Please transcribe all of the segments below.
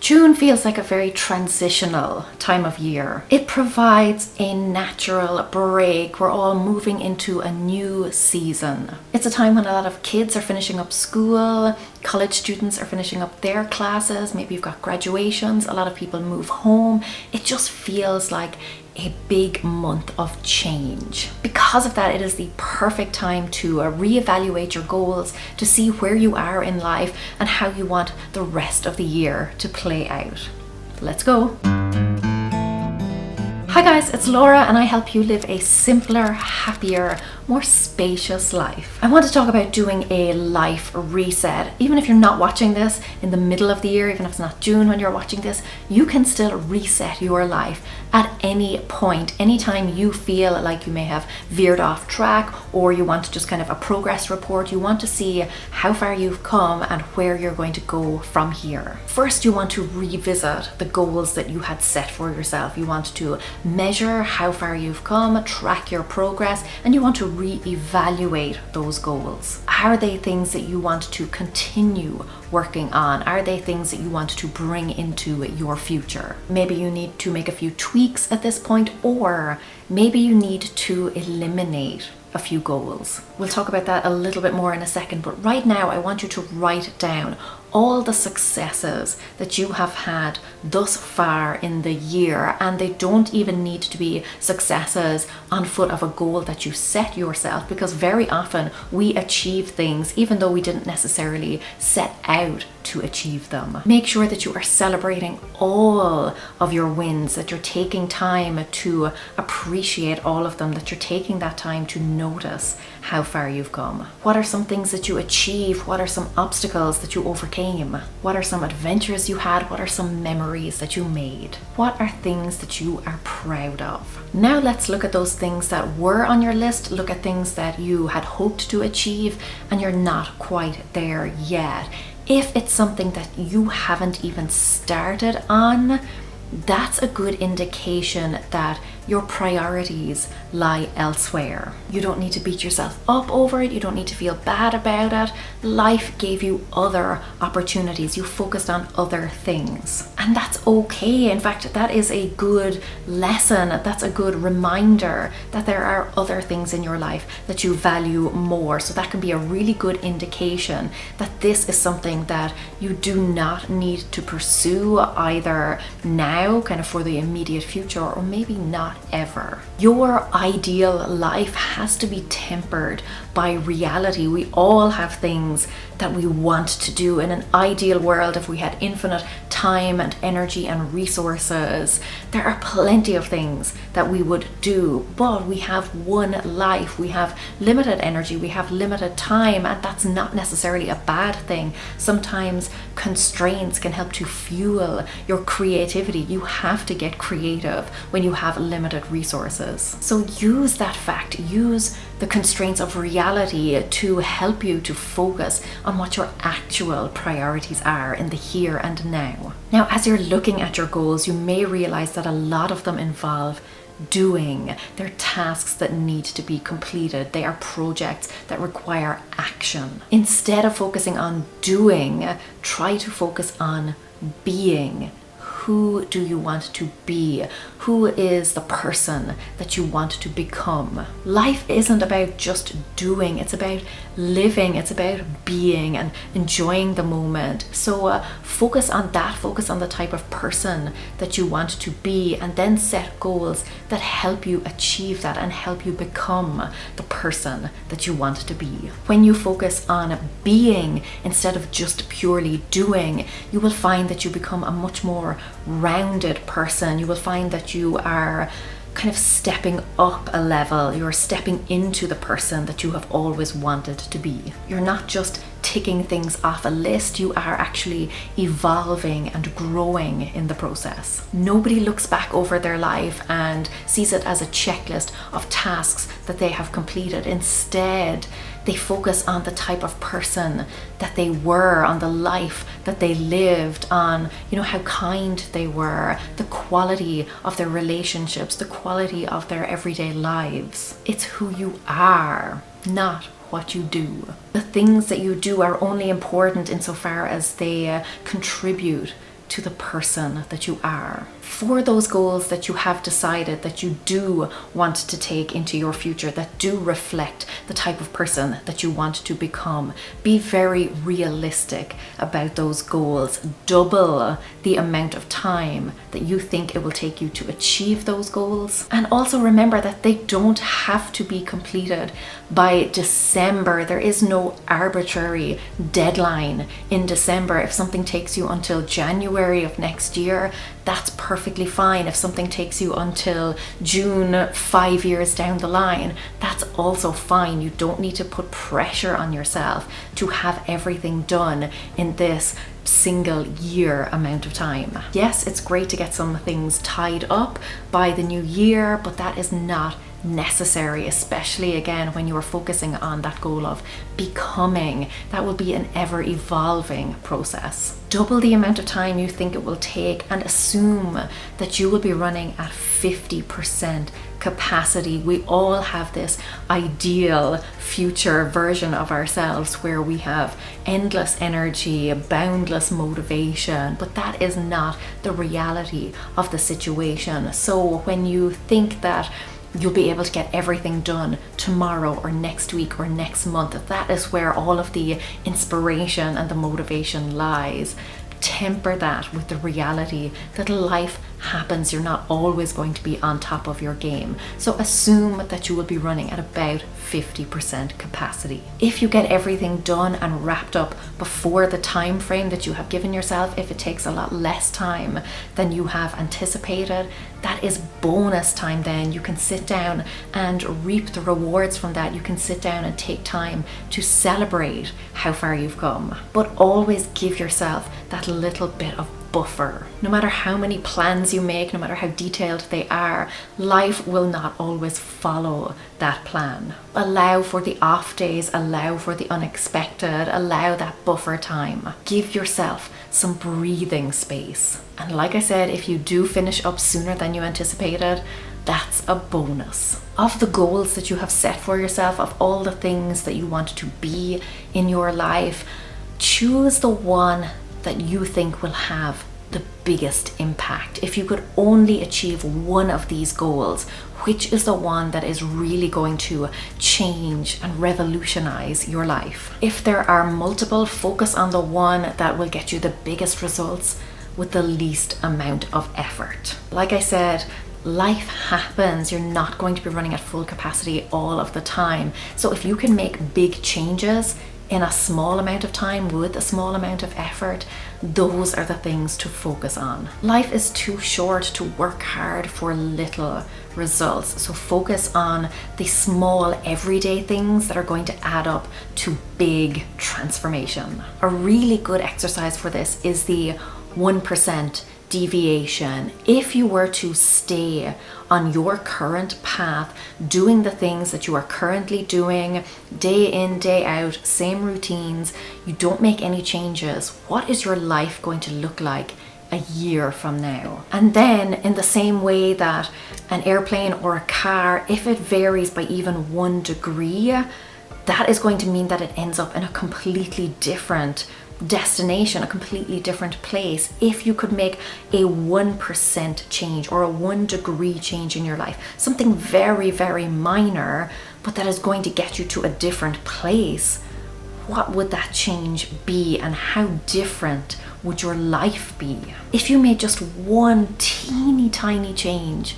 June feels like a very transitional time of year. It provides a natural break. We're all moving into a new season. It's a time when a lot of kids are finishing up school, college students are finishing up their classes, maybe you've got graduations, a lot of people move home. It just feels like a big month of change. Because of that, it is the perfect time to reevaluate your goals, to see where you are in life and how you want the rest of the year to play out. Let's go. Hi guys, it's Laura and I help you live a simpler, happier, more spacious life. I want to talk about doing a life reset. Even if you're not watching this in the middle of the year, even if it's not June when you're watching this, you can still reset your life at any point, anytime you feel like you may have veered off track or you want to just kind of a progress report. You want to see how far you've come and where you're going to go from here. First, you want to revisit the goals that you had set for yourself. You want to measure how far you've come, track your progress, and you want to re-evaluate those goals. Are they things that you want to continue working on? Are they things that you want to bring into your future? Maybe you need to make a few tweaks at this point, or maybe you need to eliminate a few goals. We'll talk about that a little bit more in a second, but right now I want you to write down all the successes that you have had thus far in the year, and they don't even need to be successes on foot of a goal that you set yourself, because very often we achieve things even though we didn't necessarily set out to achieve them. Make sure that you are celebrating all of your wins, that you're taking time to appreciate all of them, that you're taking that time to notice how far you've come. What are some things that you achieved? What are some obstacles that you overcame? What are some adventures you had? What are some memories that you made? What are things that you are proud of? Now let's look at those things that were on your list. Look at things that you had hoped to achieve and you're not quite there yet. If it's something that you haven't even started on, that's a good indication that your priorities lie elsewhere. You don't need to beat yourself up over it. You don't need to feel bad about it. Life gave you other opportunities. You focused on other things. And that's okay. In fact, that is a good lesson. That's a good reminder that there are other things in your life that you value more. So that can be a really good indication that this is something that you do not need to pursue either now, kind of for the immediate future, or maybe not ever. Your ideal life has to be tempered by reality. We all have things that we want to do. In an ideal world, if we had infinite time and energy and resources, there are plenty of things that we would do, but we have one life, we have limited energy, we have limited time, and that's not necessarily a bad thing. Sometimes constraints can help to fuel your creativity. You have to get creative when you have limited resources. So use that fact, use the constraints of reality to help you to focus on what your actual priorities are in the here and now. Now, as you're looking at your goals, you may realize that a lot of them involve doing. They're tasks that need to be completed. They are projects that require action. Instead of focusing on doing, try to focus on being. Who do you want to be? Who is the person that you want to become? Life isn't about just doing, it's about living, it's about being and enjoying the moment. So focus on that, focus on the type of person that you want to be, and then set goals that help you achieve that and help you become the person that you want to be. When you focus on being instead of just purely doing, you will find that you become a much more rounded person. You will find that you are kind of stepping up a level. You're stepping into the person that you have always wanted to be. You're not just ticking things off a list, you are actually evolving and growing in the process. Nobody looks back over their life and sees it as a checklist of tasks that they have completed. Instead, they focus on the type of person that they were, on the life that they lived, on, how kind they were, the quality of their relationships, the quality of their everyday lives. It's who you are, not what you do. The things that you do are only important insofar as they contribute to the person that you are. For those goals that you have decided that you do want to take into your future, that do reflect the type of person that you want to become, be very realistic about those goals. Double the amount of time that you think it will take you to achieve those goals. And also remember that they don't have to be completed by December. There is no arbitrary deadline in December. If something takes you until January of next year, that's perfectly fine. If something takes you until June 5 years down the line, that's also fine. You don't need to put pressure on yourself to have everything done in this single year amount of time. Yes, it's great to get some things tied up by the new year, but that is not necessary, especially again when you are focusing on that goal of becoming. That will be an ever evolving process. Double the amount of time you think it will take and assume that you will be running at 50% capacity. We all have this ideal future version of ourselves where we have endless energy, boundless motivation, but that is not the reality of the situation. So when you think that you'll be able to get everything done tomorrow or next week or next month, that is where all of the inspiration and the motivation lies. Temper that with the reality that life happens. You're not always going to be on top of your game. So assume that you will be running at about 50% capacity. If you get everything done and wrapped up before the time frame that you have given yourself, if it takes a lot less time than you have anticipated, that is bonus time. Then you can sit down and reap the rewards from that. You can sit down and take time to celebrate how far you've come. But always give yourself that little bit of buffer. No matter how many plans you make, no matter how detailed they are, life will not always follow that plan. Allow for the off days, allow for the unexpected, allow that buffer time. Give yourself some breathing space. And like I said, if you do finish up sooner than you anticipated, that's a bonus. Of the goals that you have set for yourself, of all the things that you want to be in your life, choose the one that you think will have the biggest impact. If you could only achieve one of these goals, which is the one that is really going to change and revolutionize your life? If there are multiple, focus on the one that will get you the biggest results with the least amount of effort. Like I said, life happens. You're not going to be running at full capacity all of the time. So if you can make big changes in a small amount of time with a small amount of effort, those are the things to focus on. Life is too short to work hard for little results. So focus on the small everyday things that are going to add up to big transformation. A really good exercise for this is the 1% deviation. If you were to stay on your current path, doing the things that you are currently doing, day in, day out, same routines, you don't make any changes, what is your life going to look like a year from now? And then in the same way that an airplane or a car, if it varies by even 1 degree, that is going to mean that it ends up in a completely different destination, a completely different place. If you could make a 1% change or a 1 degree change in your life, something very, very minor, but that is going to get you to a different place, what would that change be and how different would your life be? If you made just one teeny tiny change,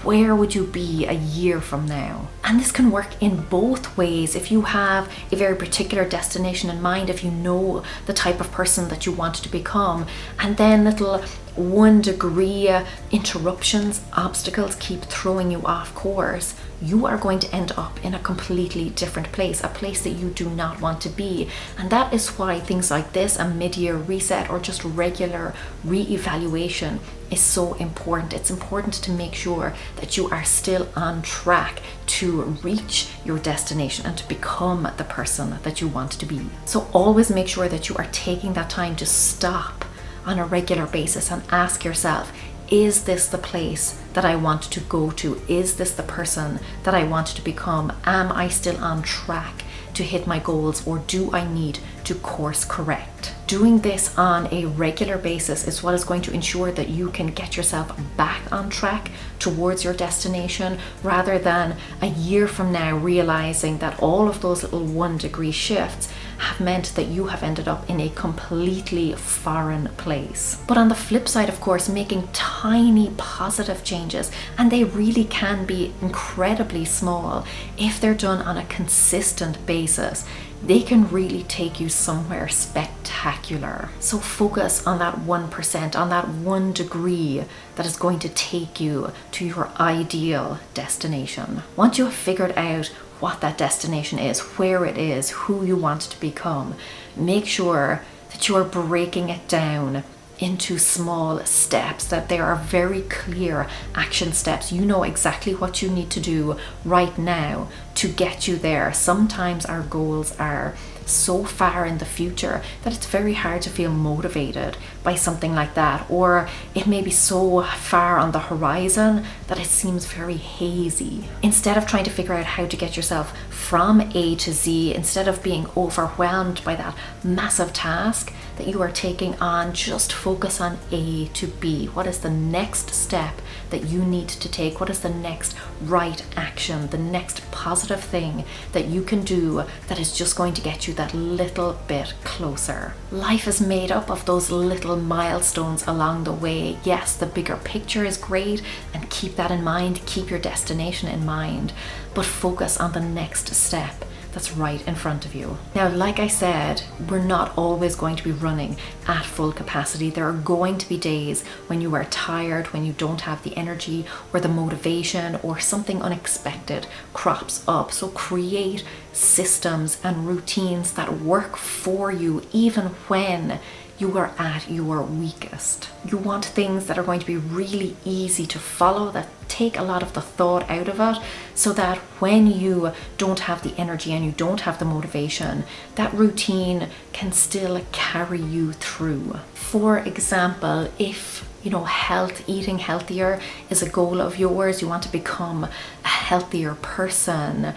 where would you be a year from now? And this can work in both ways. If you have a very particular destination in mind, if you know the type of person that you want to become, and then little 1 degree interruptions, obstacles keep throwing you off course, you are going to end up in a completely different place, a place that you do not want to be. And that is why things like this, a mid-year reset or just regular re-evaluation, is so important. It's important to make sure that you are still on track to reach your destination and to become the person that you want to be. So always make sure that you are taking that time to stop on a regular basis and ask yourself, is this the place that I want to go to? Is this the person that I want to become? Am I still on track to hit my goals, or do I need to course correct? Doing this on a regular basis is what is going to ensure that you can get yourself back on track towards your destination, rather than a year from now realizing that all of those little 1-degree shifts have meant that you have ended up in a completely foreign place. But on the flip side, of course, making tiny positive changes, and they really can be incredibly small if they're done on a consistent basis, they can really take you somewhere spectacular. So focus on that 1%, on that 1 degree that is going to take you to your ideal destination. Once you have figured out what that destination is, where it is, who you want to become, make sure that you are breaking it down into small steps, that there are very clear action steps. You know exactly what you need to do right now to get you there. Sometimes our goals are so far in the future that it's very hard to feel motivated by something like that, or it may be so far on the horizon that it seems very hazy. Instead of trying to figure out how to get yourself from A to Z, instead of being overwhelmed by that massive task that you are taking on, just focus on A to B. What is the next step that you need to take? What is the next right action, the next positive thing that you can do that is just going to get you that little bit closer? Life is made up of those little milestones along the way. Yes, the bigger picture is great, and keep that in mind, keep your destination in mind, but focus on the next step that's right in front of you. Now, like I said, we're not always going to be running at full capacity. There are going to be days when you are tired, when you don't have the energy or the motivation, or something unexpected crops up. So create systems and routines that work for you even when you are at your weakest. You want things that are going to be really easy to follow, that take a lot of the thought out of it, so that when you don't have the energy and you don't have the motivation, that routine can still carry you through. For example, if eating healthier is a goal of yours, you want to become a healthier person,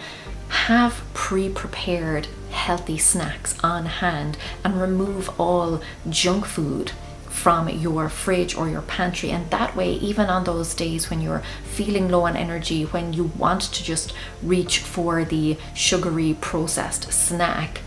have pre-prepared healthy snacks on hand and remove all junk food from your fridge or your pantry. And that way, even on those days when you're feeling low on energy, when you want to just reach for the sugary processed snack,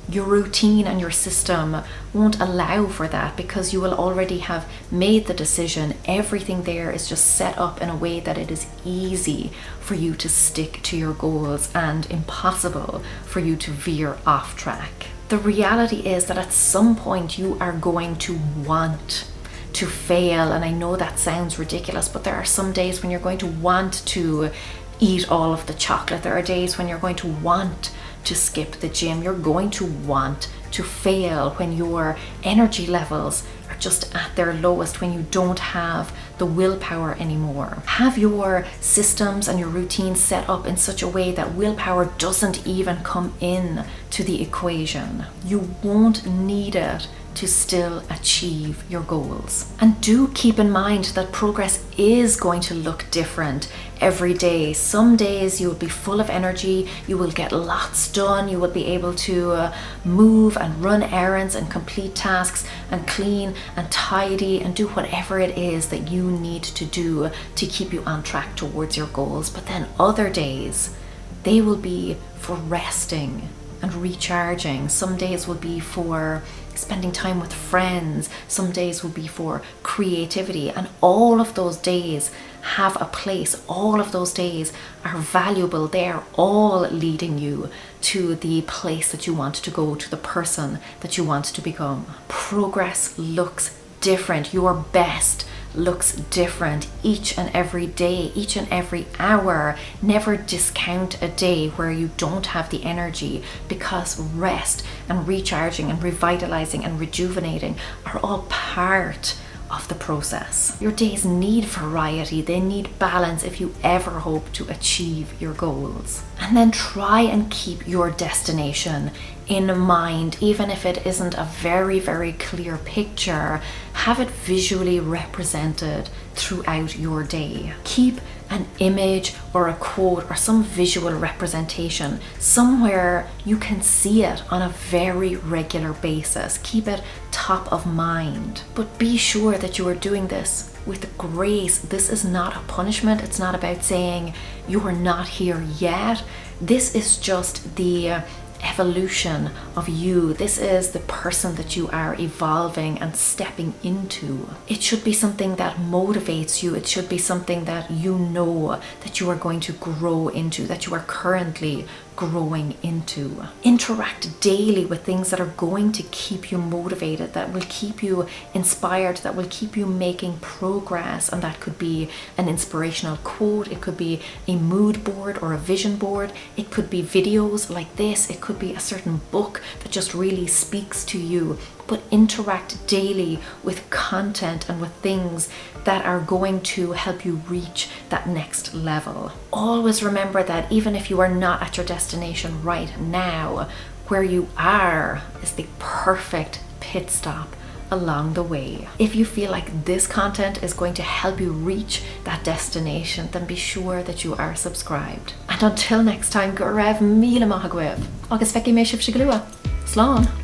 your routine and your system won't allow for that, because you will already have made the decision. Everything there is just set up in a way that it is easy for you to stick to your goals and impossible for you to veer off track. The reality is that at some point you are going to want to fail, and I know that sounds ridiculous, but there are some days when you're going to want to eat all of the chocolate. There are days when you're going to want to skip the gym. You're going to want to fail when your energy levels are just at their lowest, when you don't have the willpower anymore. Have your systems and your routines set up in such a way that willpower doesn't even come in to the equation. You won't need it to still achieve your goals. And do keep in mind that progress is going to look different every day. Some days you will be full of energy, you will get lots done, you will be able to move and run errands and complete tasks and clean and tidy and do whatever it is that you need to do to keep you on track towards your goals. But then other days, they will be for resting and recharging. Some days will be for spending time with friends. Some days will be for creativity, and all of those days have a place. All of those days are valuable. They're all leading you to the place that you want to go, to the person that you want to become. Progress looks different. Your best looks different each and every day, each and every hour. Never discount a day where you don't have the energy, because rest and recharging and revitalizing and rejuvenating are all part of the process. Your days need variety, they need balance if you ever hope to achieve your goals. And then try and keep your destination in mind, even if it isn't a very, very clear picture. Have it visually represented throughout your day. Keep an image or a quote or some visual representation, somewhere you can see it on a very regular basis. Keep it top of mind. But be sure that you are doing this with grace. This is not a punishment. It's not about saying you are not here yet. This is just the evolution of you. This is the person that you are evolving and stepping into. It should be something that motivates you. It should be something that you know that you are going to grow into, that you are currently growing into. Interact daily with things that are going to keep you motivated, that will keep you inspired, that will keep you making progress. And that could be an inspirational quote, it could be a mood board or a vision board, it could be videos like this, it could be a certain book that just really speaks to you. But interact daily with content and with things that are going to help you reach that next level. Always remember that even if you are not at your destination right now, where you are is the perfect pit stop along the way. If you feel like this content is going to help you reach that destination, then be sure that you are subscribed. And until next time, go raibh míle maith agam. Agus feici mé sibh se glua. Slán.